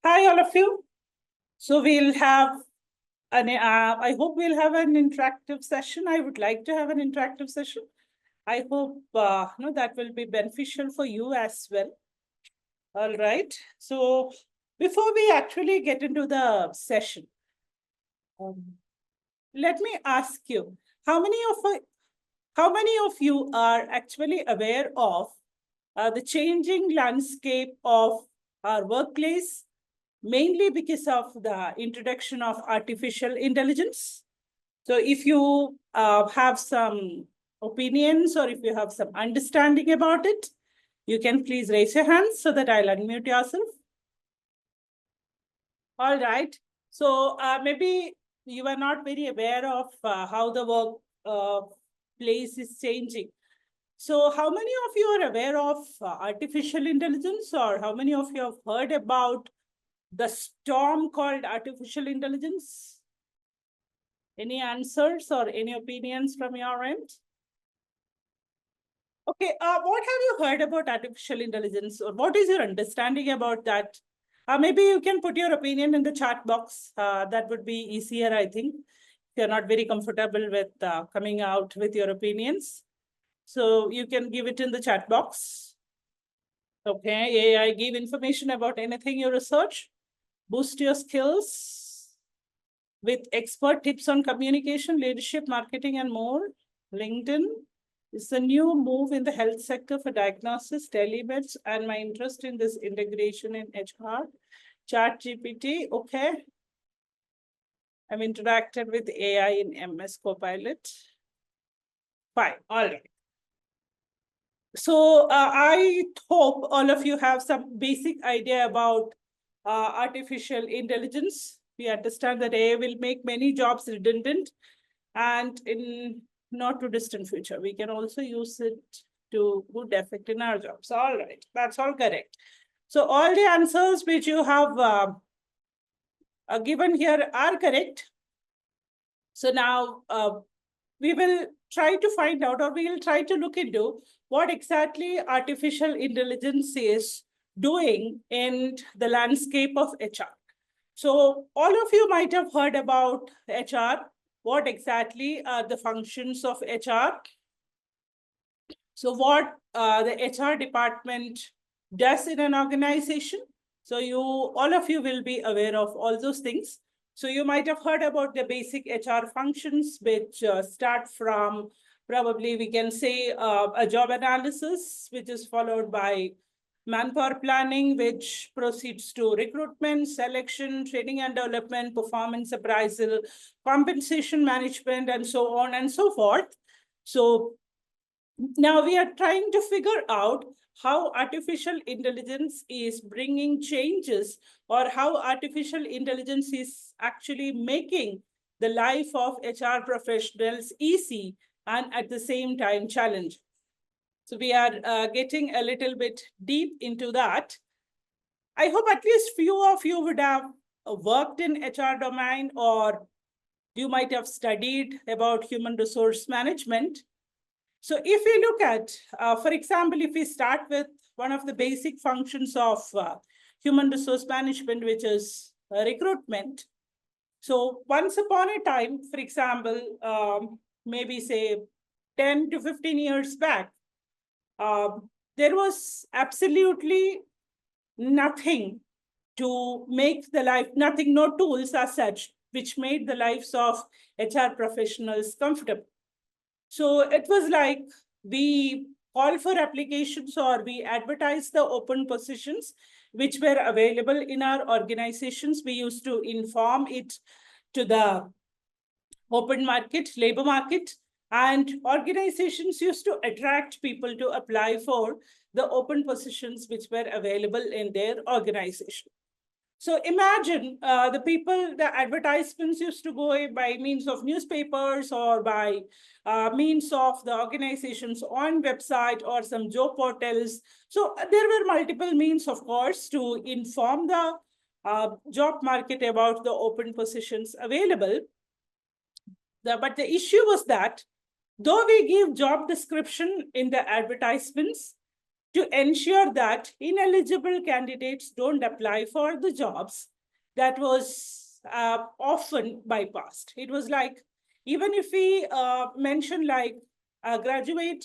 Hi, all of you. So we'll have I hope we'll have an interactive session. I would like to have an interactive session. I hope that will be beneficial for you as well. All right. So before we actually get into the session, um, let me ask you, how many of how many of you are actually aware of the changing landscape of our workplace, mainly because of the introduction of artificial intelligence? So if you have some opinions or if you have some understanding about it, you can please raise your hands so that I'll unmute yourself. All right. So maybe you are not very aware of how the work place is changing. So how many of you are aware of artificial intelligence, or how many of you have heard about the storm called artificial intelligence? Any answers or any opinions from your end? Okay, what have you heard about artificial intelligence, or what is your understanding about that? Maybe you can put your opinion in the chat box. That would be easier, I think. If you're not very comfortable with coming out with your opinions, so you can give it in the chat box. Okay, AI give information about anything you research, boost your skills with expert tips on communication, leadership, marketing, and more. LinkedIn is a new move in the health sector for diagnosis, telemeds, and my interest in this integration in HR. Chat GPT, okay. I've interacted with AI in MS Copilot. Fine, all right. So I hope all of you have some basic idea about artificial intelligence. We understand that AI will make many jobs redundant, and in not too distant future, we can also use it to good effect in our jobs. All right, that's all correct. So all the answers which you have given here are correct. So now we will try to find out, or we will try to look into what exactly artificial intelligence is doing in the landscape of HR. So all of you might have heard about HR. What exactly are the functions of HR? So what the HR department does in an organization. So all of you will be aware of all those things. So you might have heard about the basic HR functions, which start from, probably we can say, a job analysis, which is followed by manpower planning, which proceeds to recruitment, selection, training and development, performance appraisal, compensation management, and so on and so forth. So now we are trying to figure out how artificial intelligence is bringing changes, or how artificial intelligence is actually making the life of HR professionals easy and at the same time challenging. So we are getting a little bit deep into that. I hope at least few of you would have worked in HR domain, or you might have studied about human resource management. So if we look at, for example, if we start with one of the basic functions of human resource management, which is recruitment. So once upon a time, for example, maybe say 10 to 15 years back, there was absolutely nothing to make the life, nothing, no tools as such, which made the lives of HR professionals comfortable. So it was like we call for applications, or we advertise the open positions which were available in our organizations. We used to inform it to the open market, labor market, and organizations used to attract people to apply for the open positions which were available in their organization. So imagine the advertisements used to go by means of newspapers, or by means of the organization's own website or some job portals. So there were multiple means, of course, to inform the job market about the open positions available. But the issue was that though we give job description in the advertisements, to ensure that ineligible candidates don't apply for the jobs, that was often bypassed. It was like, even if we mention like a graduate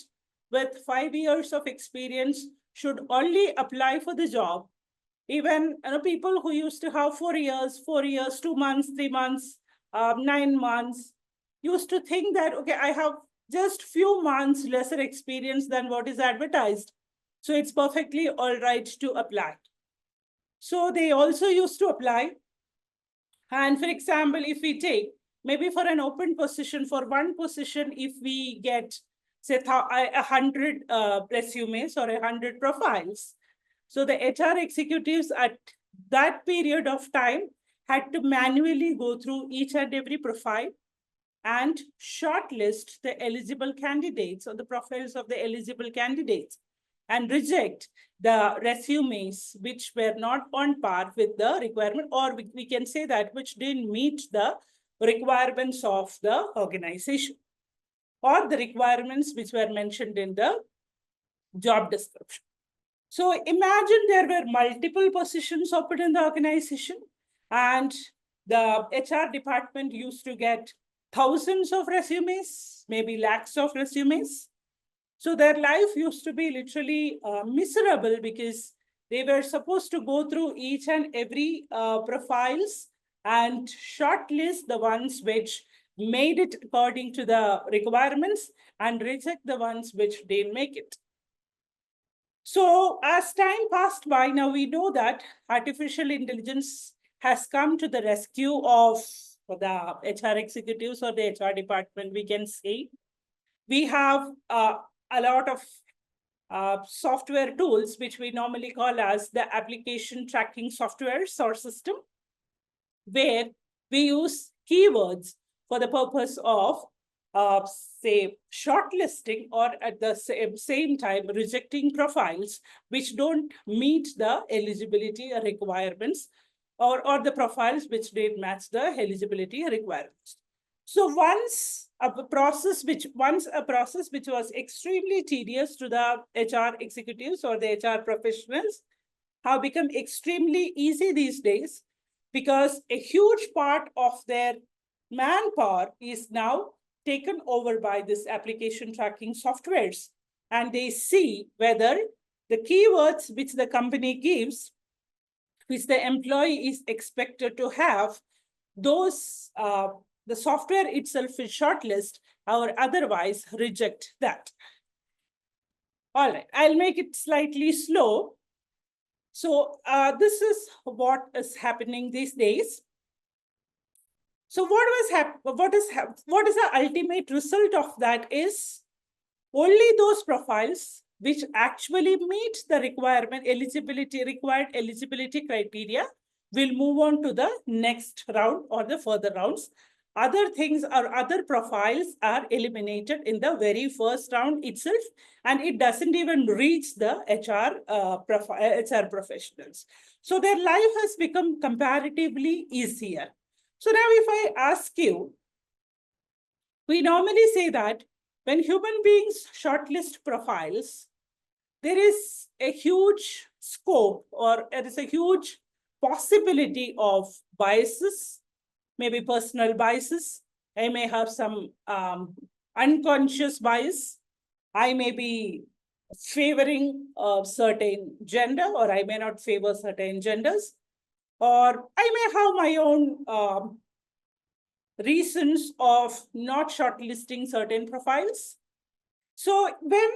with 5 years of experience should only apply for the job, even people who used to have 4 years, 2 months, 3 months, 9 months, used to think that, okay, I have just few months lesser experience than what is advertised, so it's perfectly all right to apply. So they also used to apply. And for example, if we take maybe for an open position, for one position, if we get, say, 100 resumes or 100 profiles, so the HR executives at that period of time had to manually go through each and every profile and shortlist the eligible candidates or the profiles of the eligible candidates and reject the resumes which were not on par with the requirement, or we can say that which didn't meet the requirements of the organization or the requirements which were mentioned in the job description. So imagine there were multiple positions open in the organization, and the HR department used to get thousands of resumes, maybe lakhs of resumes. So their life used to be literally miserable, because they were supposed to go through each and every profiles and shortlist the ones which made it according to the requirements and reject the ones which didn't make it. So as time passed by, now we know that artificial intelligence has come to the rescue of the HR executives or the HR department, we can say. We have a lot of software tools, which we normally call as the application tracking softwares or system, where we use keywords for the purpose of say, shortlisting or at the same time rejecting profiles which don't meet the eligibility requirements, or the profiles which didn't match the eligibility requirements. So once a process which was extremely tedious to the HR executives or the HR professionals have become extremely easy these days, because a huge part of their manpower is now taken over by this application tracking softwares, and they see whether the keywords which the company gives, which the employee is expected to have, those the software itself will shortlist or otherwise reject that. All right, I'll make it slightly slow. So this is what is happening these days. So what is the ultimate result of that is only those profiles which actually meet the required eligibility criteria will move on to the next round or the further rounds. Other things or other profiles are eliminated in the very first round itself, and it doesn't even reach the HR professionals. So their life has become comparatively easier. So now if I ask you, we normally say that when human beings shortlist profiles, there is a huge scope or there is a huge possibility of biases, maybe personal biases. I may have some unconscious bias. I may be favoring a certain gender, or I may not favor certain genders, or I may have my own reasons of not shortlisting certain profiles. So when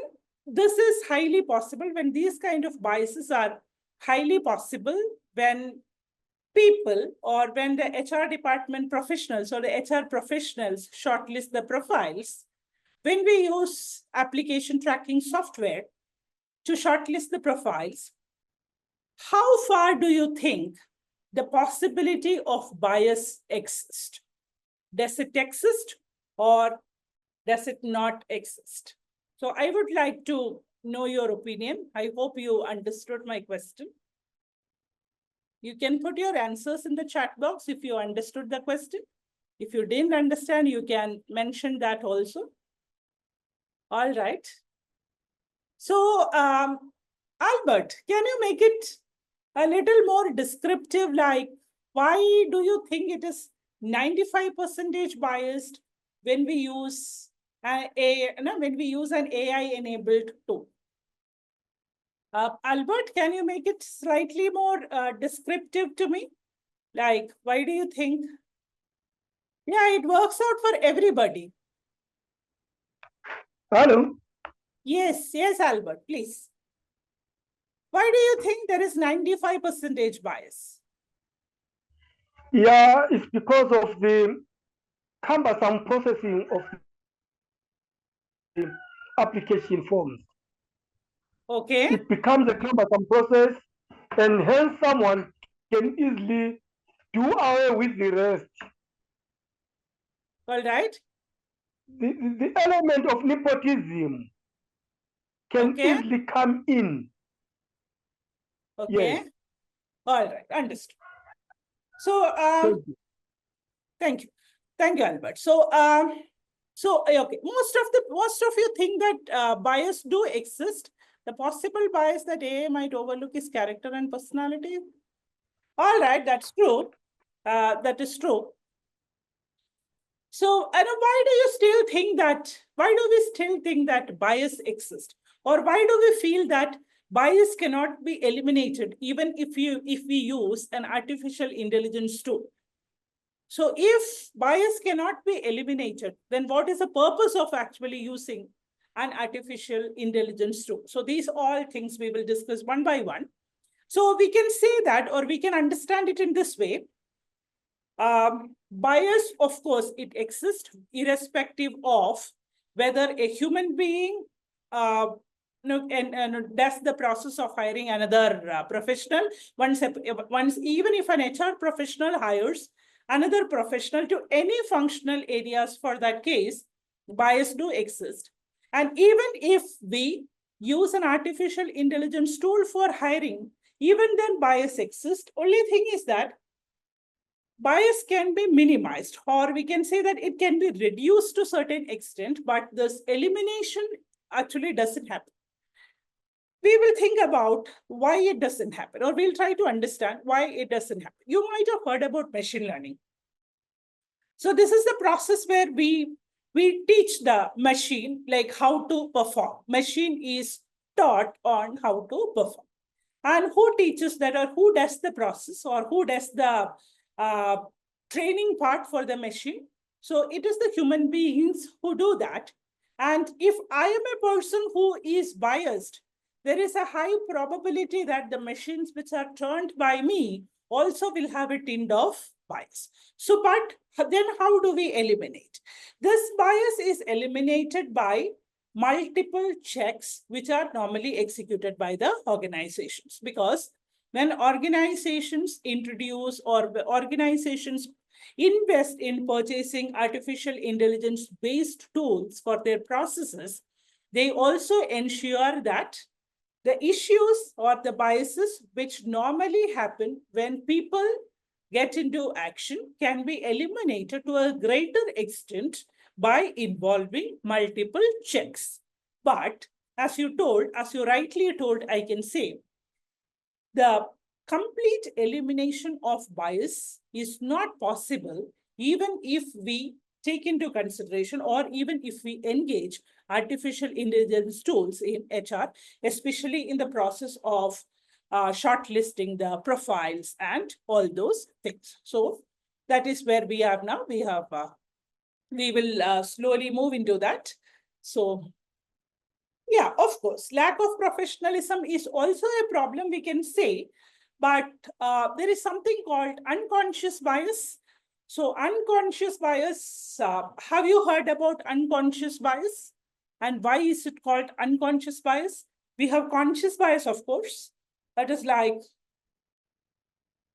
this is highly possible, when these kind of biases are highly possible, when people or when the HR department professionals or the HR professionals shortlist the profiles, when we use application tracking software to shortlist the profiles, how far do you think the possibility of bias exists? Does it exist or does it not exist? So I would like to know your opinion. I hope you understood my question. You can put your answers in the chat box if you understood the question. If you didn't understand, you can mention that also. All right. So Albert, can you make it a little more descriptive? Like, why do you think it is 95% biased when we use when we use an AI-enabled tool? Albert, can you make it slightly more descriptive to me? Like, why do you think? Yeah, it works out for everybody. Hello. Yes, yes, Albert, please. Why do you think there is 95% bias? Yeah, it's because of the cumbersome processing of the application forms. Okay, It becomes a cumbersome process, and hence someone can easily do away with the rest. all right. The element of nepotism can Okay, easily come in. okay, Yes. all right, understood. So, Thank you. thank you, Albert. So, okay, most of you think that bias do exist. The possible bias that AI might overlook is character and personality. All right, that's true. That is true. So, why do we still think that bias exists? Or why do we feel that bias cannot be eliminated even if we use an artificial intelligence tool? So if bias cannot be eliminated, then what is the purpose of actually using an artificial intelligence tool? So these all things we will discuss one by one. So we can say that, or we can understand it in this way. Bias, of course, it exists irrespective of whether a human being and does the process of hiring another professional. Once, even if an HR professional hires another professional to any functional areas for that case, bias do exist. And even if we use an artificial intelligence tool for hiring, even then bias exists. Only thing is that bias can be minimized, or we can say that it can be reduced to a certain extent, but this elimination actually doesn't happen. We will think about why it doesn't happen, or we'll try to understand why it doesn't happen. You might have heard about machine learning. So this is the process where we teach the machine like how to perform. Machine is taught on how to perform. And who teaches that, or who does the process, or who does the uh, training part for the machine? So it is the human beings who do that. And if I am a person who is biased, there is a high probability that the machines which are turned by me also will have a tint of bias. So, but then how do we eliminate? This bias is eliminated by multiple checks which are normally executed by the organizations, because when organizations introduce or organizations invest in purchasing artificial intelligence based tools for their processes, they also ensure that the issues or the biases which normally happen when people get into action can be eliminated to a greater extent by involving multiple checks. But as you rightly told, I can say the complete elimination of bias is not possible even if we take into consideration, or even if we engage artificial intelligence tools in HR, especially in the process of shortlisting the profiles and all those things. So that is where we are now. We will slowly move into that. So yeah, of course, lack of professionalism is also a problem, we can say, but there is something called unconscious bias. So unconscious bias, have you heard about unconscious bias? And why is it called unconscious bias? We have conscious bias, of course. That is like,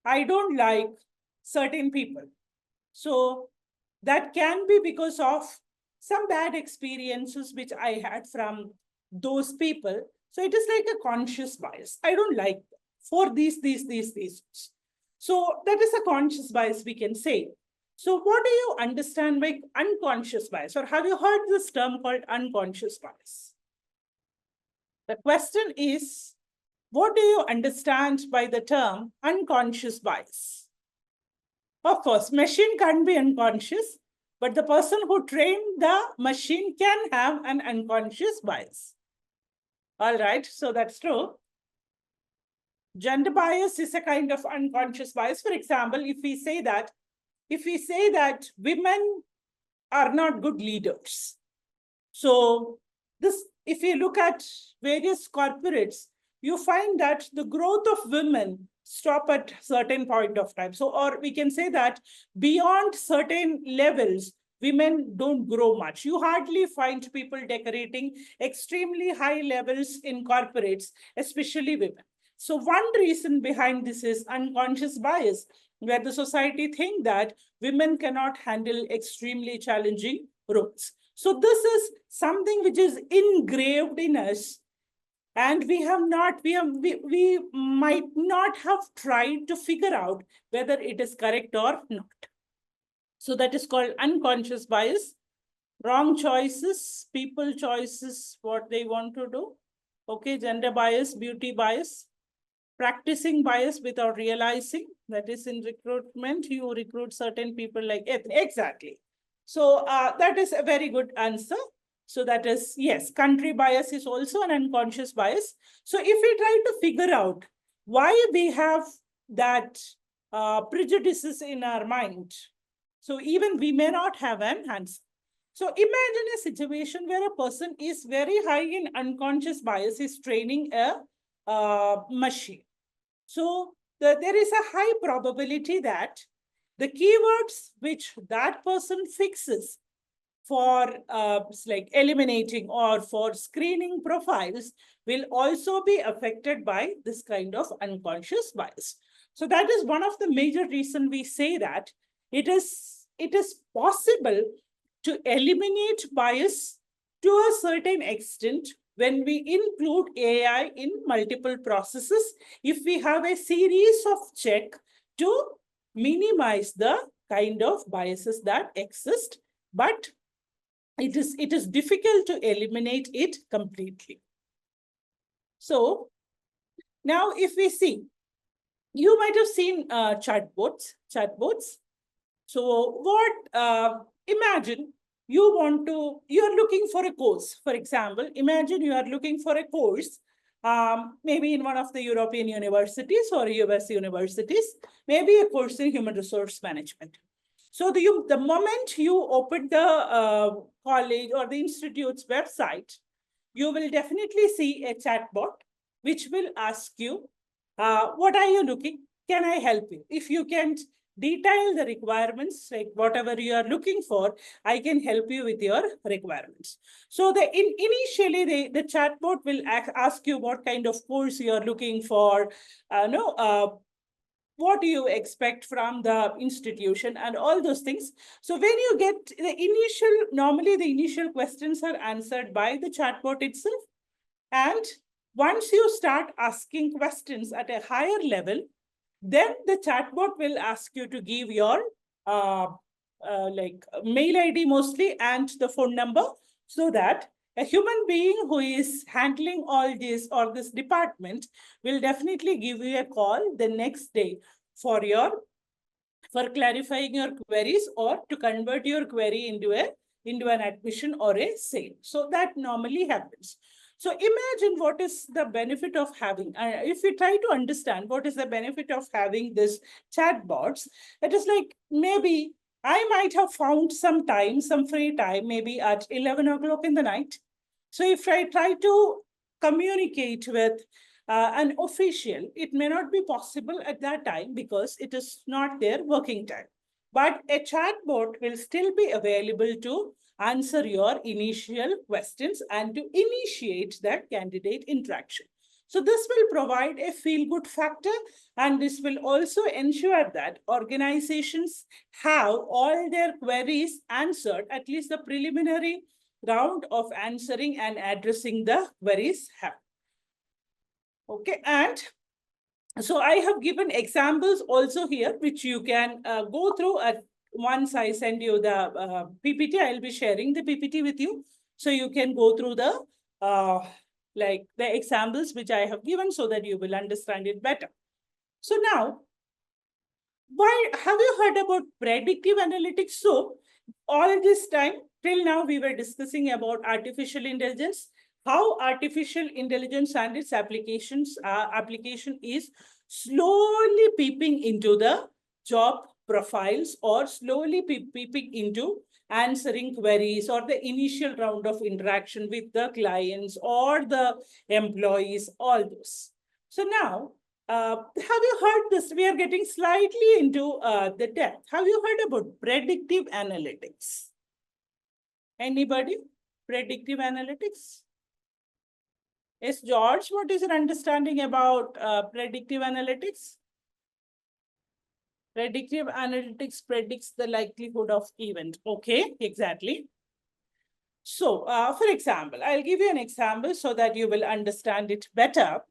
I don't like certain people. So that can be because of some bad experiences which I had from those people. So it is like a conscious bias. I don't like them for these reasons. So that is a conscious bias, we can say. So what do you understand by unconscious bias? Or have you heard this term called unconscious bias? The question is, what do you understand by the term unconscious bias? Of course, machine can't be unconscious, but the person who trained the machine can have an unconscious bias. All right, so that's true. Gender bias is a kind of unconscious bias. For example, if we say that women are not good leaders, so this, if you look at various corporates, you find that the growth of women stop at certain point of time. So, or we can say that beyond certain levels, women don't grow much. You hardly find people decorating extremely high levels in corporates, especially women. So one reason behind this is unconscious bias, where the society think that women cannot handle extremely challenging roles. So this is something which is engraved in us, and we might not have tried to figure out whether it is correct or not. So that is called unconscious bias. Wrong choices, people choices, what they want to do. Okay, gender bias, beauty bias, practicing bias without realizing. That is in recruitment, you recruit certain people like exactly. So that is a very good answer. So that is, yes, country bias is also an unconscious bias. So if we try to figure out why we have that prejudices in our mind, so even we may not have an answer. So imagine a situation where a person is very high in unconscious bias, is training a machine. So there is a high probability that the keywords which that person fixes for like eliminating or for screening profiles will also be affected by this kind of unconscious bias. So that is one of the major reasons we say that it is possible to eliminate bias to a certain extent when we include AI in multiple processes, if we have a series of check to minimize the kind of biases that exist, but it is difficult to eliminate it completely. So now if we see, you might have seen chatbots. So what, imagine you're looking for a course. For example, imagine you are looking for a course, maybe in one of the European universities or US universities, maybe a course in human resource management. So the moment you open the college or the institute's website, you will definitely see a chatbot which will ask you, what are you looking? Can I help you? If you can detail the requirements, like whatever you are looking for, I can help you with your requirements. So initially, the chatbot will ask you what kind of course you are looking for, what do you expect from the institution and all those things. So when you get normally the initial questions are answered by the chatbot itself. And once you start asking questions at a higher level, then the chatbot will ask you to give your like mail ID mostly and the phone number, so that a human being who is handling all this or this department will definitely give you a call the next day for clarifying your queries or to convert your query into an admission or a sale. So that normally happens. So imagine what is the benefit of having, if we try to understand what is the benefit of having this chatbots, it is like maybe I might have found some time, some free time, maybe at 11 o'clock in the night. So if I try to communicate with an official, it may not be possible at that time because it is not their working time. But a chatbot will still be available to answer your initial questions and to initiate that candidate interaction. So this will provide a feel-good factor, and this will also ensure that organizations have all their queries answered, at least the preliminary round of answering and addressing the queries have. Okay, and so I have given examples also here, which you can go through at once I send you the PPT. I'll be sharing the PPT with you. So you can go through the like the examples which I have given so that you will understand it better. So now, why have you heard about predictive analytics? So all this time till now we were discussing about artificial intelligence, how artificial intelligence and its application is slowly peeping into the job profiles or slowly peeping into answering queries or the initial round of interaction with the clients or the employees, all those. So now, have you heard this? We are getting slightly into the depth. Have you heard about predictive analytics? Anybody? Predictive analytics? Yes, George, what is your understanding about predictive analytics? Predictive analytics predicts the likelihood of event. Okay, exactly. So, for example, I'll give you an example so that you will understand it better.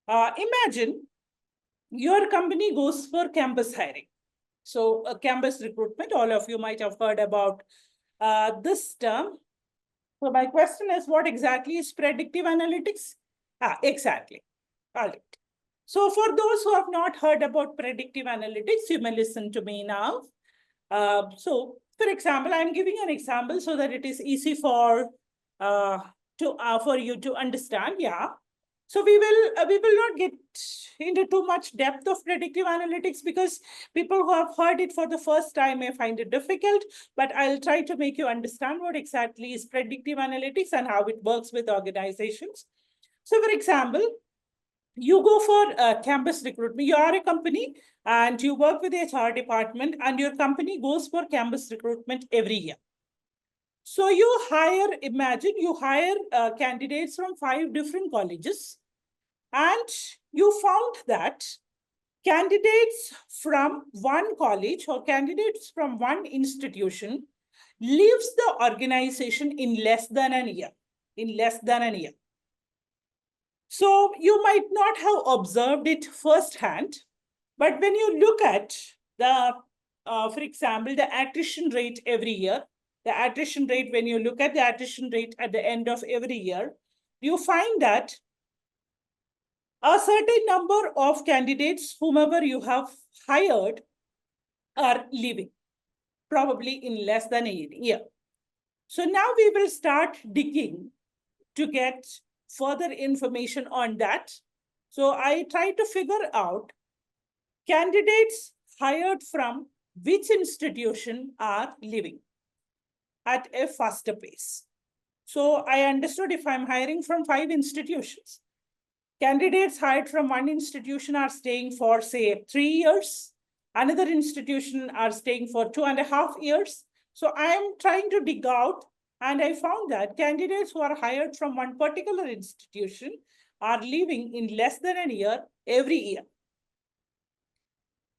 Imagine your company goes for campus hiring. So campus recruitment, all of you might have heard about this term. So my question is, what exactly is predictive analytics? Exactly. All right. So for those who have not heard about predictive analytics, you may listen to me now. So for example, I'm giving an example so that it is easy for you to understand. Yeah. So we will not get into too much depth of predictive analytics because people who have heard it for the first time may find it difficult, but I'll try to make you understand what exactly is predictive analytics and how it works with organizations. So for example, you go for campus recruitment. You are a company and you work with the HR department and your company goes for campus recruitment every year. So imagine you hire candidates from 5 different colleges, and you found that candidates from one college or candidates from one institution leaves the organization in less than a year. So you might not have observed it firsthand, but when you look at for example, the attrition rate every year, when you look at the attrition rate at the end of every year, you find that a certain number of candidates, whomever you have hired, are leaving, probably in less than a year. So now we will start digging to get further information on that. So I try to figure out candidates hired from which institution are leaving at a faster pace. So I understood if I'm hiring from 5 institutions, candidates hired from one institution are staying for, say, 3 years. Another institution are staying for 2.5 years. So I am trying to dig out, and I found that candidates who are hired from one particular institution are leaving in less than a year every year.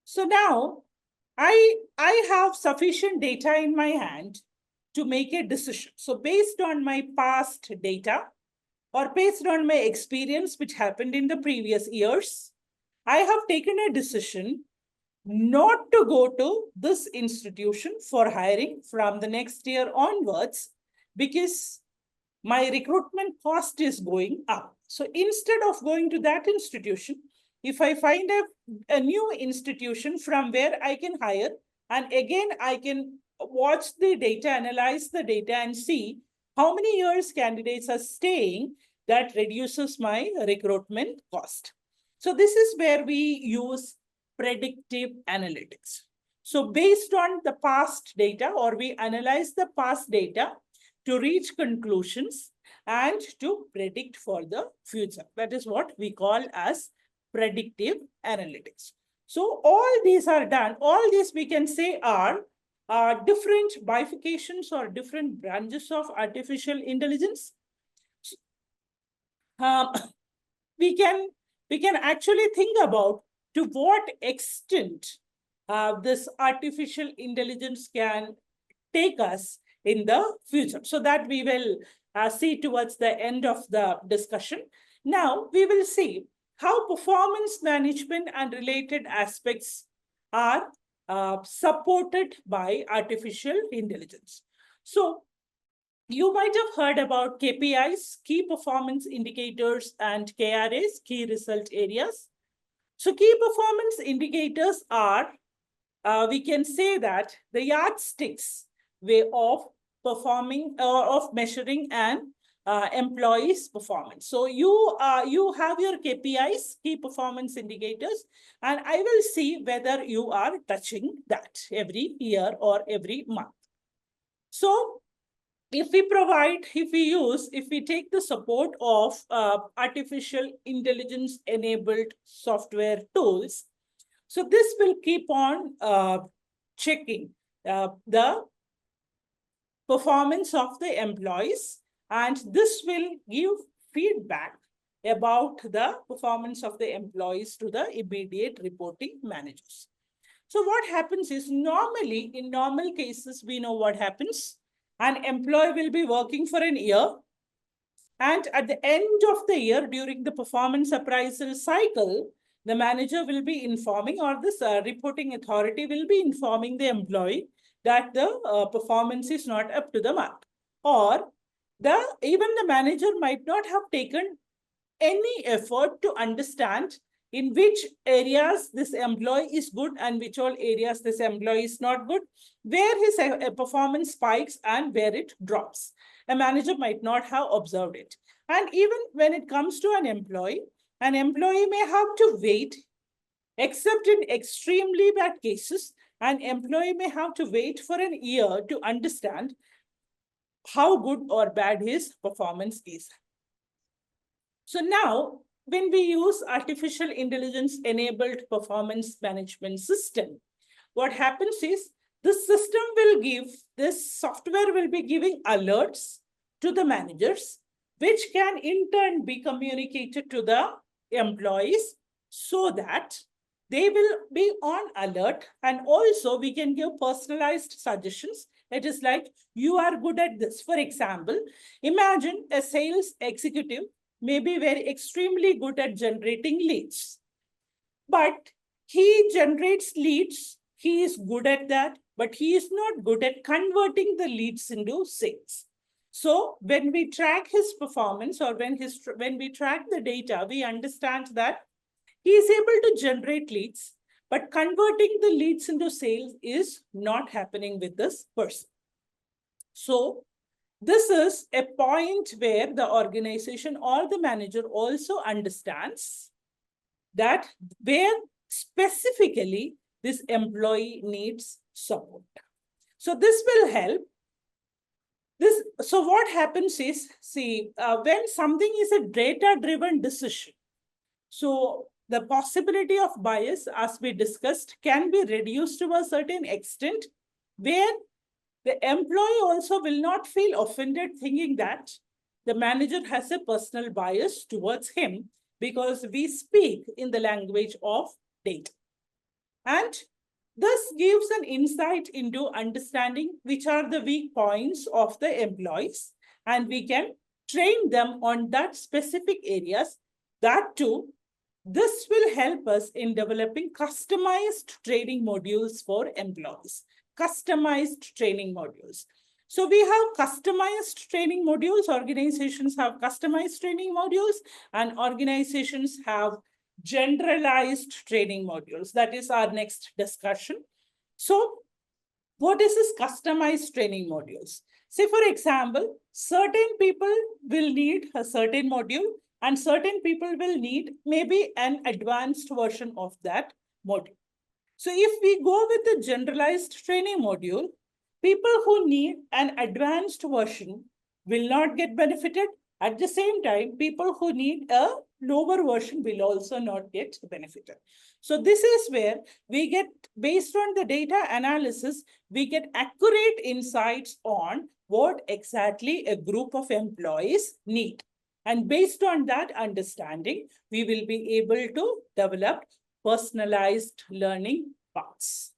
So now I have sufficient data in my hand to make a decision. So based on my past data or based on my experience, which happened in the previous years, I have taken a decision not to go to this institution for hiring from the next year onwards because my recruitment cost is going up. So instead of going to that institution, if I find a new institution from where I can hire, and again, I can watch the data, analyze the data, and see how many years candidates are staying, that reduces my recruitment cost. So this is where we use predictive analytics. So based on the past data, or we analyze the past data to reach conclusions and to predict for the future. That is what we call as predictive analytics. So all these are done. All these we can say are different bifurcations or different branches of artificial intelligence. Um, we can actually think about to what extent this artificial intelligence can take us in the future. So that we will see towards the end of the discussion. Now we will see how performance management and related aspects are supported by artificial intelligence. So You might have heard about KPIs, key performance indicators, and KRAs, key result areas. So key performance indicators are, we can say that the yardsticks way of performing or of measuring an employee's performance. So you have your KPIs, key performance indicators, and I will see whether you are touching that every year or every month. So if we take the support of artificial intelligence enabled software tools, so this will keep on checking the performance of the employees, and this will give feedback about the performance of the employees to the immediate reporting managers. So what happens is, normally, in normal cases, we know what happens. An employee will be working for an year, and at the end of the year, during the performance appraisal cycle, the manager will be informing, or this reporting authority will be informing the employee that the performance is not up to the mark. Or even the manager might not have taken any effort to understand in which areas this employee is good and which all areas this employee is not good, where his performance spikes and where it drops. A manager might not have observed it. And even when it comes to an employee may have to wait, except in extremely bad cases, an employee may have to wait for an year to understand how good or bad his performance is. So now, when we use artificial intelligence enabled performance management system, what happens is this software will be giving alerts to the managers, which can in turn be communicated to the employees so that they will be on alert. And also we can give personalized suggestions. It is like, you are good at this. For example, imagine a sales executive may be very extremely good at generating leads, but he generates leads, he is good at that, but he is not good at converting the leads into sales. So when we track his performance, or when we track the data, we understand that he is able to generate leads, but converting the leads into sales is not happening with this person. So this is a point where the organization or the manager also understands that where specifically this employee needs support. So this will help. So what happens is, when something is a data-driven decision, so the possibility of bias, as we discussed, can be reduced to a certain extent, where the employee also will not feel offended thinking that the manager has a personal bias towards him, because we speak in the language of data. And this gives an insight into understanding which are the weak points of the employees, and we can train them on that specific areas. That too, this will help us in developing customized training modules for employees. Customized training modules. So we have customized training modules. Organizations have customized training modules, and organizations have generalized training modules. That is our next discussion. So what is this customized training modules? Say, for example, certain people will need a certain module, and certain people will need maybe an advanced version of that module. So if we go with the generalized training module, people who need an advanced version will not get benefited. At the same time, people who need a lower version will also not get benefited. So this is where we get, based on the data analysis, we get accurate insights on what exactly a group of employees need. And based on that understanding, we will be able to develop personalized learning paths.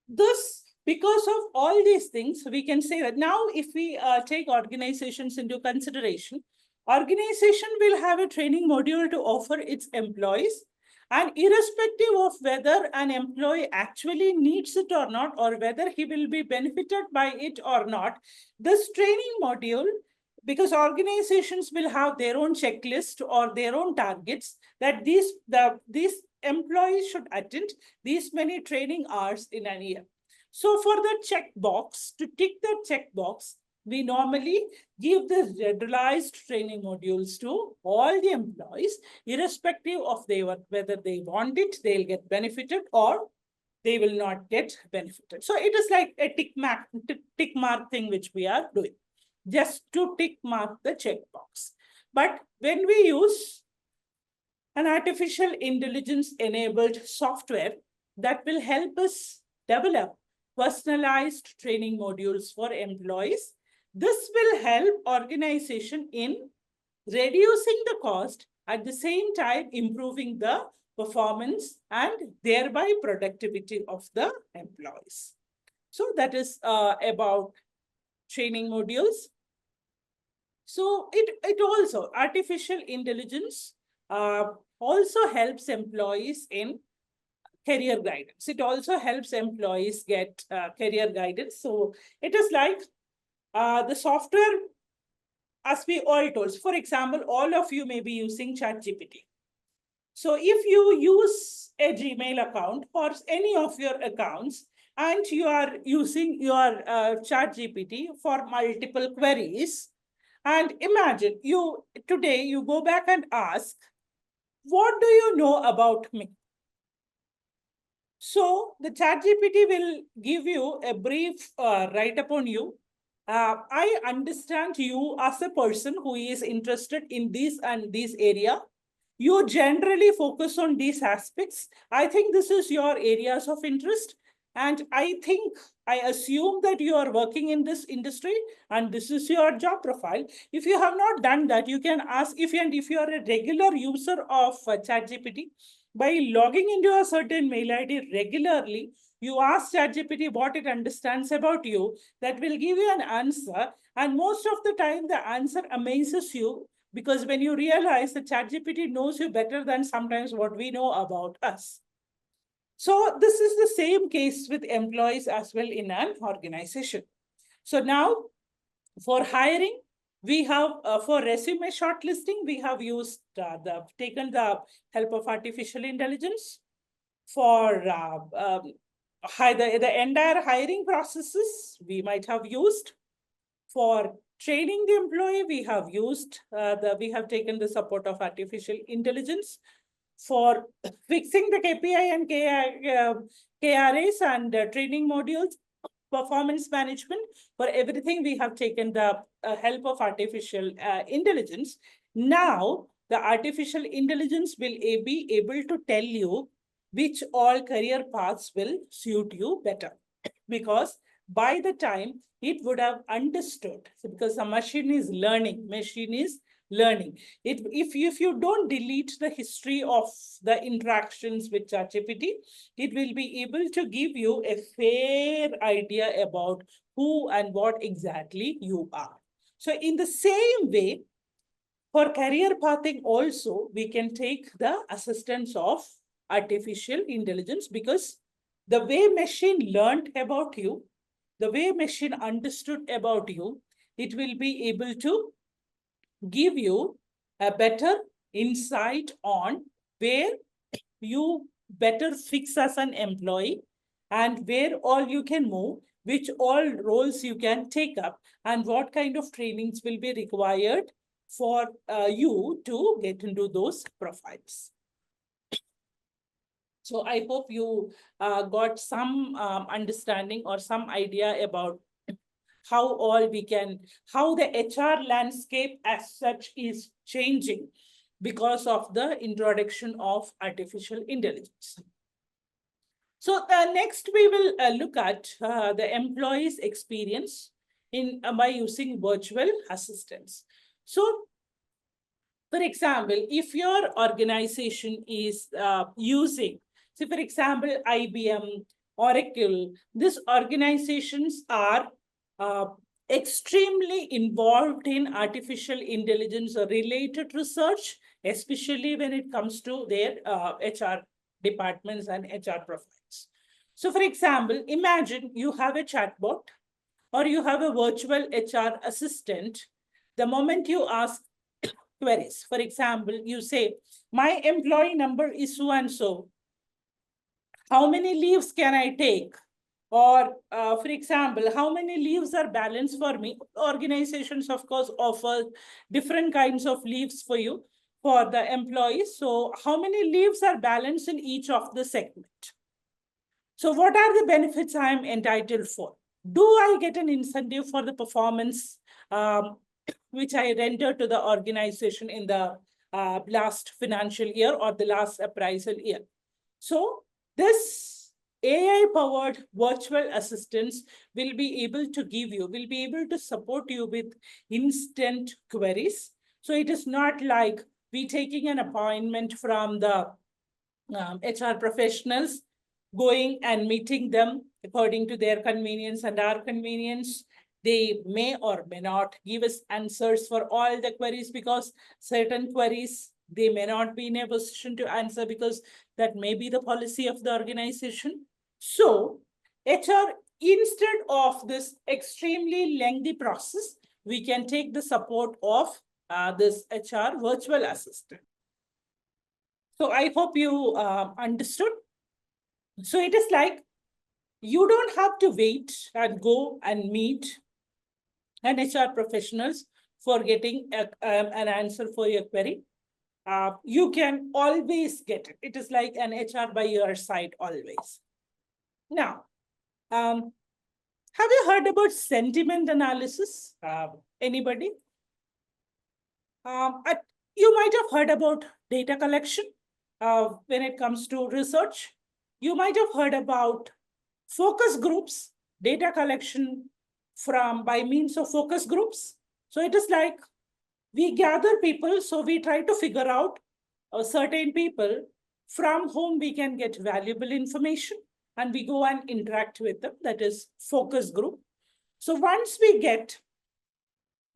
Thus, because of all these things, we can say that now if we take organizations into consideration, organization will have a training module to offer its employees, And irrespective of whether an employee actually needs it or not, or whether he will be benefited by it or not, this training module, because organizations will have their own checklist or their own targets that these employees should attend these many training hours in a year. So for the checkbox, to tick the checkbox, we normally give the generalized training modules to all the employees, irrespective of whether they want it, they'll get benefited, or they will not get benefited. So it is like a tick mark thing which we are doing, just to tick mark the checkbox. But when we use an artificial intelligence enabled software that will help us develop personalized training modules for employees, this will help organization in reducing the cost, at the same time improving the performance and thereby productivity of the employees. So that is about training modules. So it also, artificial intelligence also helps employees in career guidance. It also helps employees get career guidance. So it is like the software, as we all told. For example, all of you may be using ChatGPT. So if you use a Gmail account or any of your accounts, and you are using your ChatGPT for multiple queries, and imagine today you go back and ask, what do you know about me? So the ChatGPT will give you a brief write-up on you. I understand you as a person who is interested in this and this area. You generally focus on these aspects. I think this is your areas of interest. And I assume that you are working in this industry and this is your job profile. If you have not done that, you can ask if you are a regular user of ChatGPT, by logging into a certain mail ID regularly, you ask ChatGPT what it understands about you, that will give you an answer. And most of the time, the answer amazes you, because when you realize that ChatGPT knows you better than sometimes what we know about us. So this is the same case with employees as well in an organization. So now for hiring, we have for resume shortlisting, we have used taken the help of artificial intelligence. For the entire hiring processes, we might have used. For training the employee, we have taken the support of artificial intelligence. For fixing the KPI and KRAs and training modules, performance management, for everything we have taken the help of artificial intelligence. Now, the artificial intelligence will be able to tell you which all career paths will suit you better. Because by the time it would have understood, because the machine is learning. If you don't delete the history of the interactions with ChatGPT, it will be able to give you a fair idea about who and what exactly you are. So in the same way, for career pathing also, we can take the assistance of artificial intelligence, because the way machine learned about you, the way machine understood about you, it will be able to give you a better insight on where you better fix as an employee, and where all you can move, which all roles you can take up, and what kind of trainings will be required for you to get into those profiles. So I hope you got some understanding or some idea about how the HR landscape as such is changing because of the introduction of artificial intelligence. So next we will look at the employee's experience by using virtual assistants. So for example, if your organization is using, say for example, IBM, Oracle, these organizations are extremely involved in artificial intelligence or related research especially when it comes to their HR departments and HR profiles. So for example, imagine you have a chatbot or you have a virtual HR assistant. The moment you ask queries, for example, you say, my employee number is so and so. How many leaves can I take? Or, for example, how many leaves are balanced for me? Organizations, of course, offer different kinds of leaves for you, for the employees. So how many leaves are balanced in each of the segment? So what are the benefits I am entitled for? Do I get an incentive for the performance which I render to the organization in the last financial year or the last appraisal year? So this AI-powered virtual assistants will be able to support you with instant queries. So it is not like we taking an appointment from the HR professionals, going and meeting them according to their convenience and our convenience. They may or may not give us answers for all the queries, because certain queries they may not be in a position to answer because that may be the policy of the organization. So HR, instead of this extremely lengthy process, we can take the support of this HR virtual assistant. So I hope you understood. So it is like, you don't have to wait and go and meet an HR professionals for getting an answer for your query. You can always get it. It is like an HR by your side always. Now, have you heard about sentiment analysis? Anybody? You might have heard about data collection when it comes to research. You might have heard about focus groups, data collection by means of focus groups. So it is like we gather people, so we try to figure out certain people from whom we can get valuable information, and we go and interact with them. That is focus group. So once we get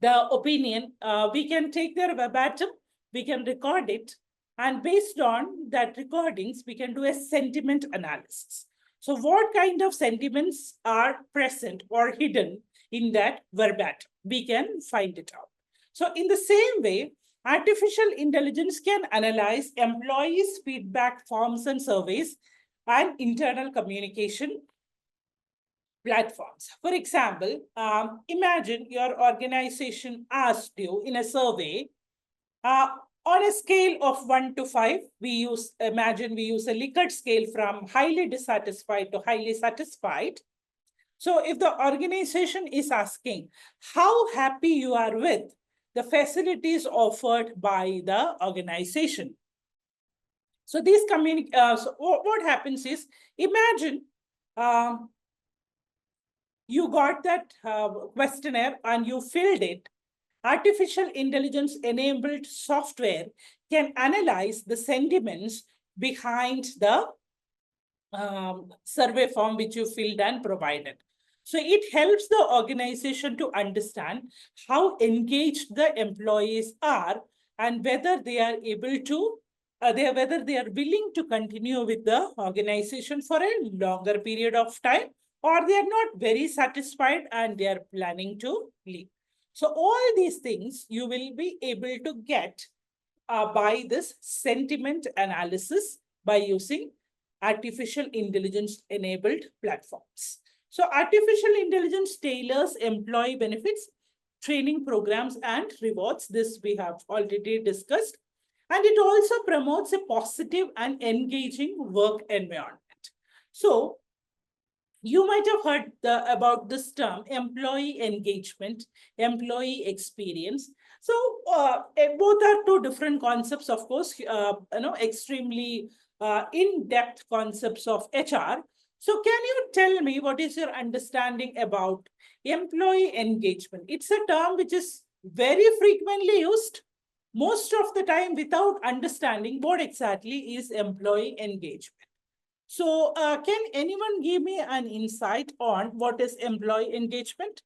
the opinion, we can take their verbatim, we can record it, and based on that recordings, we can do a sentiment analysis. So what kind of sentiments are present or hidden in that verbatim? We can find it out. So in the same way, artificial intelligence can analyze employees' feedback forms and surveys and internal communication platforms. For example, imagine your organization asked you in a survey, on a scale of 1 to 5, we use a Likert scale from highly dissatisfied to highly satisfied. So if the organization is asking how happy you are with the facilities offered by the organization. So these so what happens is, imagine you got that questionnaire and you filled it. Artificial intelligence enabled software can analyze the sentiments behind the survey form which you filled and provided. So it helps the organization to understand how engaged the employees are and whether they are able to, whether they are willing to continue with the organization for a longer period of time, or they are not very satisfied and they are planning to leave. So all these things you will be able to get by this sentiment analysis by using artificial intelligence enabled platforms. So artificial intelligence tailors employee benefits, training programs, and rewards. This we have already discussed. And it also promotes a positive and engaging work environment. So you might have heard about this term, employee engagement, employee experience. So both are two different concepts, of course, extremely in-depth concepts of HR. So can you tell me what is your understanding about employee engagement? It's a term which is very frequently used, most of the time without understanding what exactly is employee engagement. So can anyone give me an insight on what is employee engagement?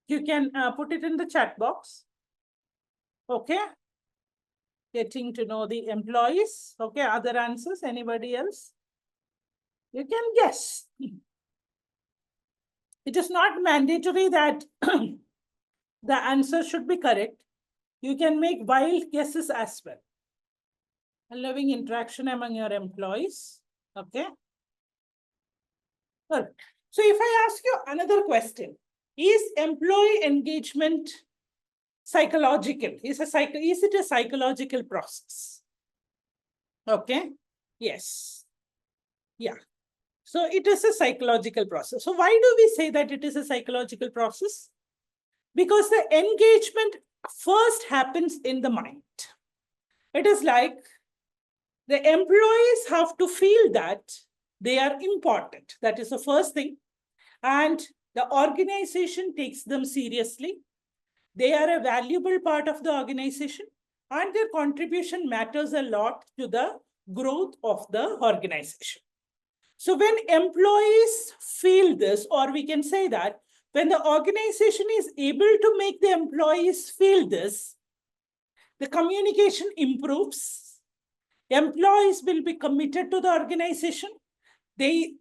You can put it in the chat box. Okay. getting to know the employees. Okay, other answers, anybody else? You can guess. It is not mandatory that the answer should be correct. You can make wild guesses as well. Allowing interaction among your employees. Okay. Good. So if I ask you another question, is employee engagement psychological? Is it a psychological process? Okay. Yes. Yeah. So it is a psychological process. So why do we say that it is a psychological process? Because the engagement first happens in the mind. It is like the employees have to feel that they are important. That is the first thing. And the organization takes them seriously. They are a valuable part of the organization, and their contribution matters a lot to the growth of the organization. So when employees feel this, or we can say that when the organization is able to make the employees feel this, the communication improves. Employees will be committed to the organization. They,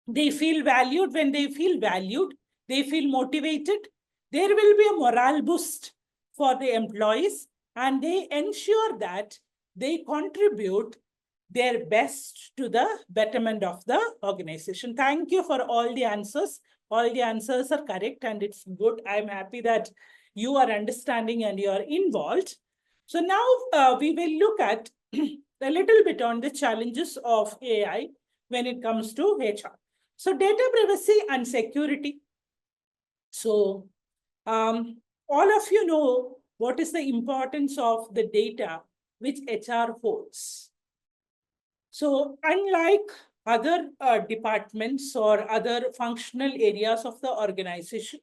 they feel valued. When they feel valued, they feel motivated. There will be a morale boost for the employees, and they ensure that they contribute their best to the betterment of the organization. Thank you for all the answers. All the answers are correct, and it's good. I'm happy that you are understanding and you are involved. So now we will look at a little bit on the challenges of AI when it comes to HR. So data privacy and security. So all of you know what is the importance of the data which HR holds. So unlike other departments or other functional areas of the organization,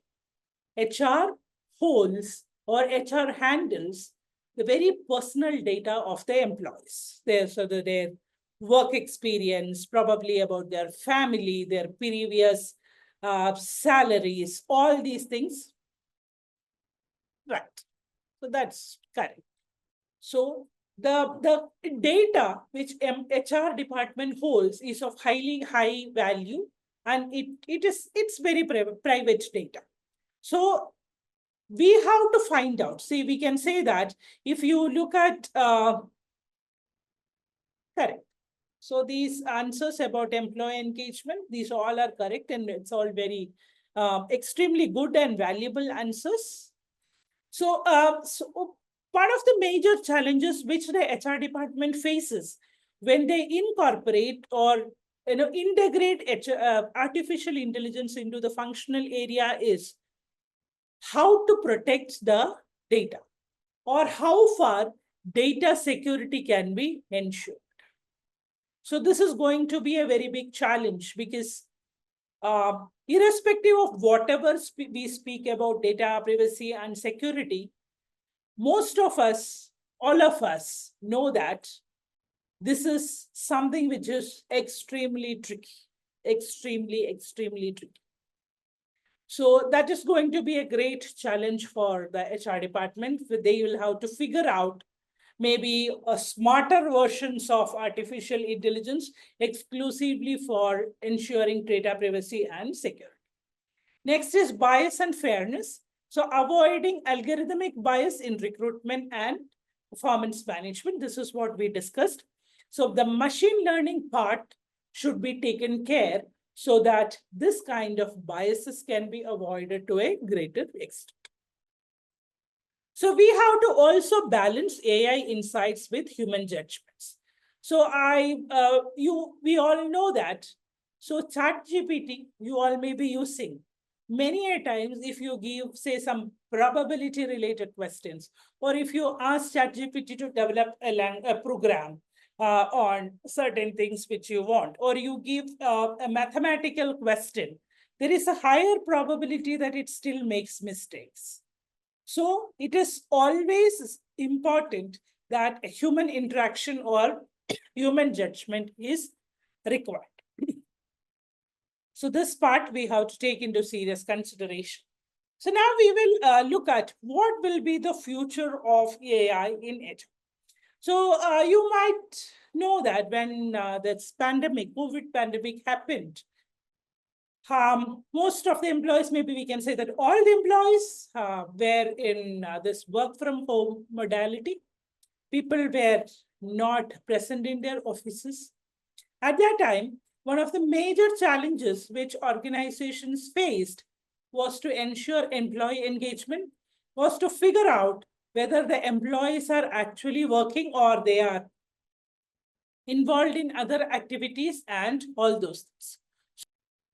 HR holds or HR handles the very personal data of the employees. Their work experience, probably about their family, their previous salaries, all these things. Right. So that's correct. So the data which HR department holds is of high value, and it's very private data. So we have to find out. See, we can say that if you look at correct. So these answers about employee engagement, these all are correct, and it's all very extremely good and valuable answers. So, one of the major challenges which the HR department faces when they incorporate or integrate artificial intelligence into the functional area is how to protect the data, or how far data security can be ensured. So this is going to be a very big challenge, because irrespective of whatever we speak about data privacy and security, most of us, all of us, know that this is something which is extremely tricky, extremely tricky. So that is going to be a great challenge for the HR department. They will have to figure out maybe a smarter versions of artificial intelligence exclusively for ensuring data privacy and security. Next is bias and fairness. So avoiding algorithmic bias in recruitment and performance management. This is what we discussed. So the machine learning part should be taken care so that this kind of biases can be avoided to a greater extent. So we have to also balance AI insights with human judgments. So we all know that. So ChatGPT, you all may be using. Many a times, if you give, say, some probability related questions, or if you ask ChatGPT to develop a program on certain things which you want, or you give a mathematical question, there is a higher probability that it still makes mistakes. So it is always important that a human interaction or human judgment is required. So this part we have to take into serious consideration. So now we will look at what will be the future of AI in it. So you might know that when this pandemic, COVID pandemic happened, most of the employees, maybe we can say that all the employees were in this work from home modality. People were not present in their offices. At that time, one of the major challenges which organizations faced was to ensure employee engagement, was to figure out whether the employees are actually working or they are involved in other activities and all those things.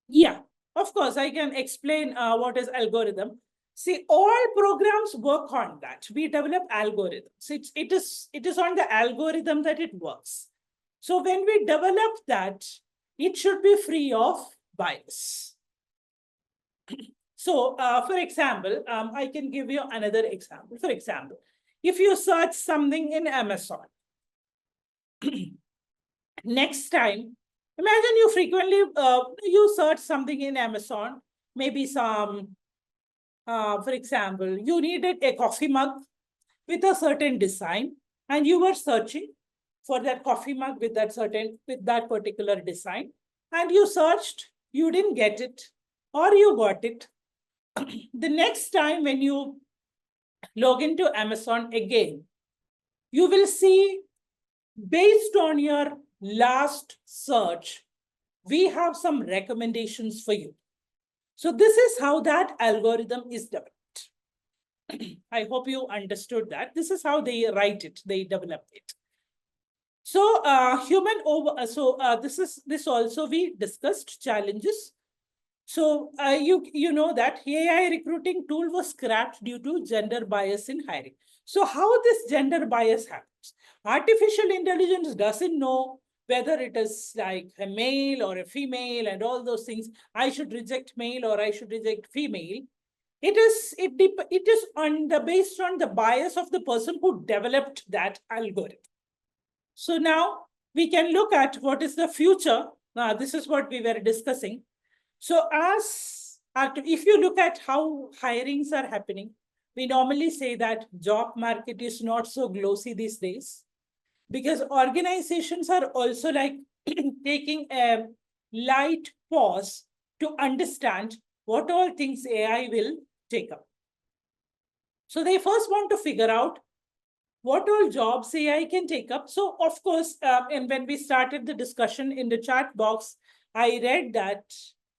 Yeah, of course, I can explain what is algorithm. See, all programs work on that. We develop algorithms. It is on the algorithm that it works. So when we develop that, it should be free of bias. So, for example, I can give you another example. For example, if you search something in Amazon, next time, imagine you frequently you search something in Amazon, maybe some, for example, you needed a coffee mug with a certain design, and you were searching for that coffee mug with that particular design, and you searched, you didn't get it, or you got it. The next time when you log into Amazon again, you will see, based on your last search, we have some recommendations for you. So this is how that algorithm is developed. I hope you understood that. This is how they write it, they develop it. So this also we discussed challenges. So you know that AI recruiting tool was scrapped due to gender bias in hiring. So how this gender bias happens? Artificial intelligence doesn't know whether it is like a male or a female and all those things. I should reject male or I should reject female. It is on the based on the bias of the person who developed that algorithm. So now we can look at what is the future. This is what we were discussing. So if you look at how hirings are happening, we normally say that job market is not so glossy these days, because organizations are also like taking a light pause to understand what all things AI will take up. So they first want to figure out what all jobs AI can take up. So, of course, and when we started the discussion in the chat box, I read that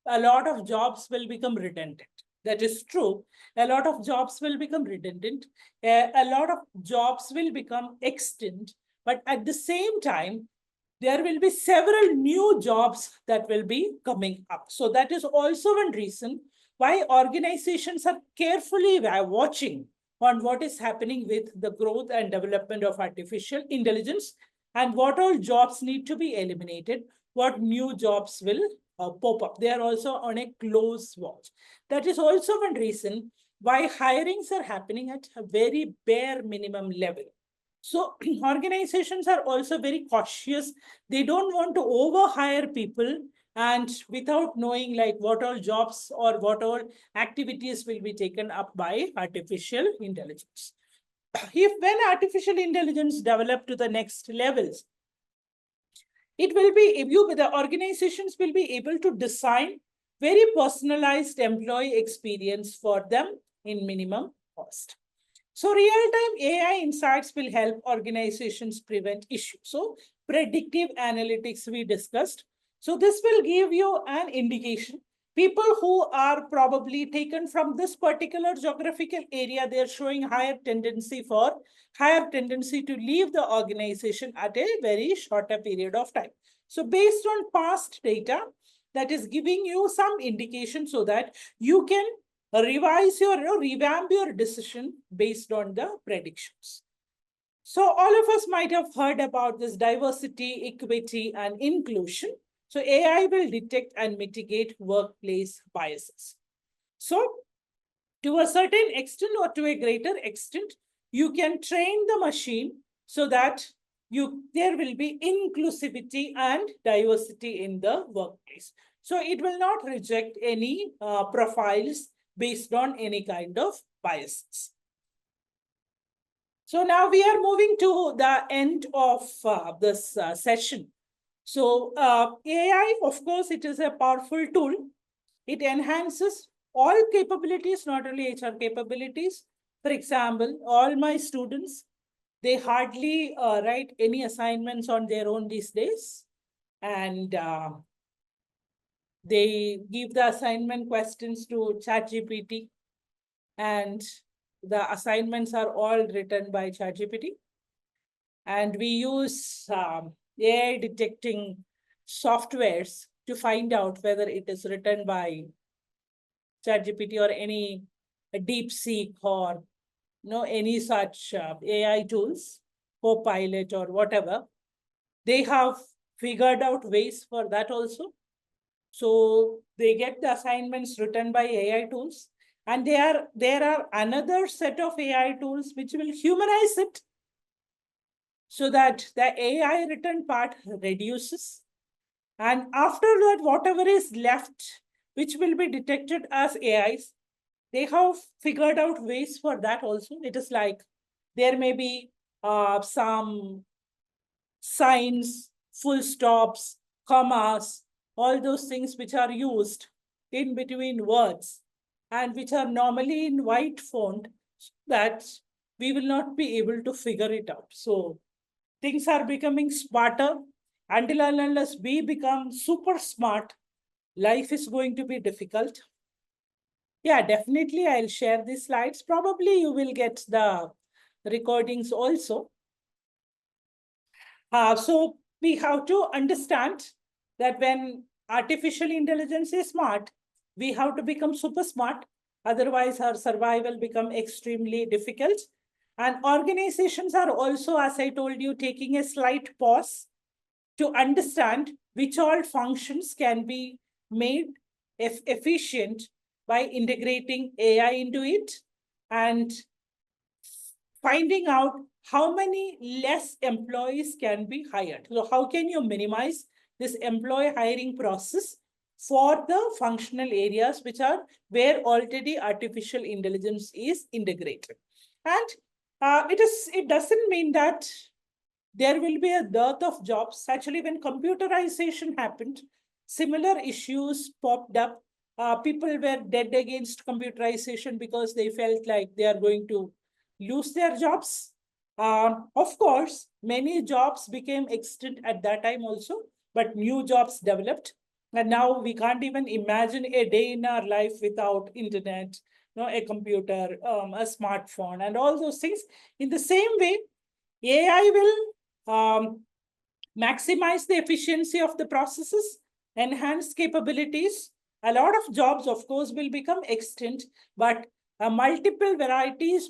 a lot of jobs will become redundant. That is true. A lot of jobs will become redundant. A lot of jobs will become extinct. But at the same time, there will be several new jobs that will be coming up. So that is also one reason why organizations are carefully watching on what is happening with the growth and development of artificial intelligence and what all jobs need to be eliminated, what new jobs will pop up. They are also on a close watch. That is also one reason why hirings are happening at a very bare minimum level. So organizations are also very cautious. They don't want to overhire people and without knowing like what all jobs or what all activities will be taken up by artificial intelligence. If when artificial intelligence develop to the next levels, it will be the organizations will be able to design very personalized employee experience for them in minimum cost. So real-time AI insights will help organizations prevent issues. So predictive analytics we discussed. So this will give you an indication. People who are probably taken from this particular geographical area, they're showing higher tendency to leave the organization at a very shorter period of time. So based on past data, that is giving you some indication so that you can revamp your decision based on the predictions. So all of us might have heard about this diversity, equity, and inclusion. So AI will detect and mitigate workplace biases. So to a certain extent or to a greater extent, you can train the machine so that there will be inclusivity and diversity in the workplace. So it will not reject any profiles based on any kind of biases. So now we are moving to the end of this session. So AI, of course, it is a powerful tool. It enhances all capabilities, not only HR capabilities. For example, all my students, they hardly write any assignments on their own these days. And they give the assignment questions to ChatGPT, and the assignments are all written by ChatGPT. And we use AI detecting softwares to find out whether it is written by ChatGPT or any DeepSeek or any such AI tools, Copilot or whatever. They have figured out ways for that also. So they get the assignments written by AI tools, and there are another set of AI tools which will humanize it, so that the AI written part reduces. And after that, whatever is left, which will be detected as AIs, they have figured out ways for that also. It is like there may be some signs, full stops, commas, all those things which are used in between words and which are normally in white font, that we will not be able to figure it out. So things are becoming smarter. Until and unless we become super smart, life is going to be difficult. Yeah, definitely I'll share these slides. Probably you will get the recordings also. So we have to understand that when artificial intelligence is smart, we have to become super smart. Otherwise, our survival become extremely difficult. And organizations are also, as I told you, taking a slight pause to understand which all functions can be made efficient by integrating AI into it, and finding out how many less employees can be hired. So how can you minimize this employee hiring process for the functional areas which are where already artificial intelligence is integrated? And it doesn't mean that there will be a dearth of jobs. Actually, when computerization happened, similar issues popped up. People were dead against computerization because they felt like they are going to lose their jobs. Of course, many jobs became extinct at that time also, but new jobs developed. And now we can't even imagine a day in our life without internet, a computer, a smartphone, and all those things. In the same way, AI will maximize the efficiency of the processes, enhance capabilities. A lot of jobs, of course, will become extinct, but multiple varieties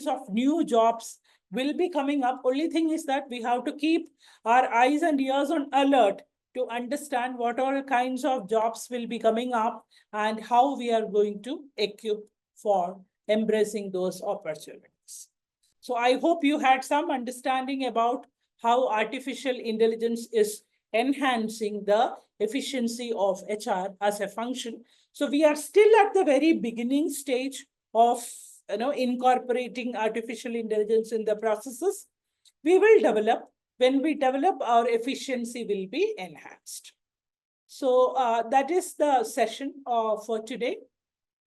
of new jobs will be coming up. Only thing is that we have to keep our eyes and ears on alert to understand what all kinds of jobs will be coming up and how we are going to equip for embracing those opportunities. So I hope you had some understanding about how artificial intelligence is enhancing the efficiency of HR as a function. So we are still at the very beginning stage of incorporating artificial intelligence in the processes. We will develop. When we develop, our efficiency will be enhanced. So that is the session for today.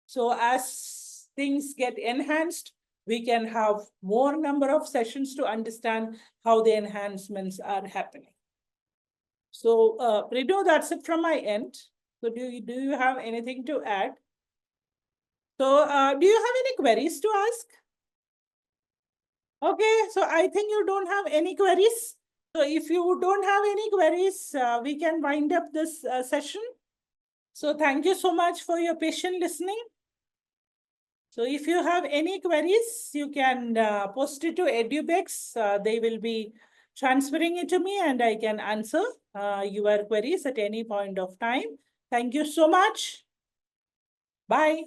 So as things get enhanced, we can have more number of sessions to understand how the enhancements are happening. So, Rido, that's it from my end. So do you have anything to add? So do you have any queries to ask? Okay, so I think you don't have any queries. So if you don't have any queries, we can wind up this session. So thank you so much for your patient listening. So if you have any queries, you can post it to Edubex. They will be transferring it to me and I can answer your queries at any point of time. Thank you so much. Bye.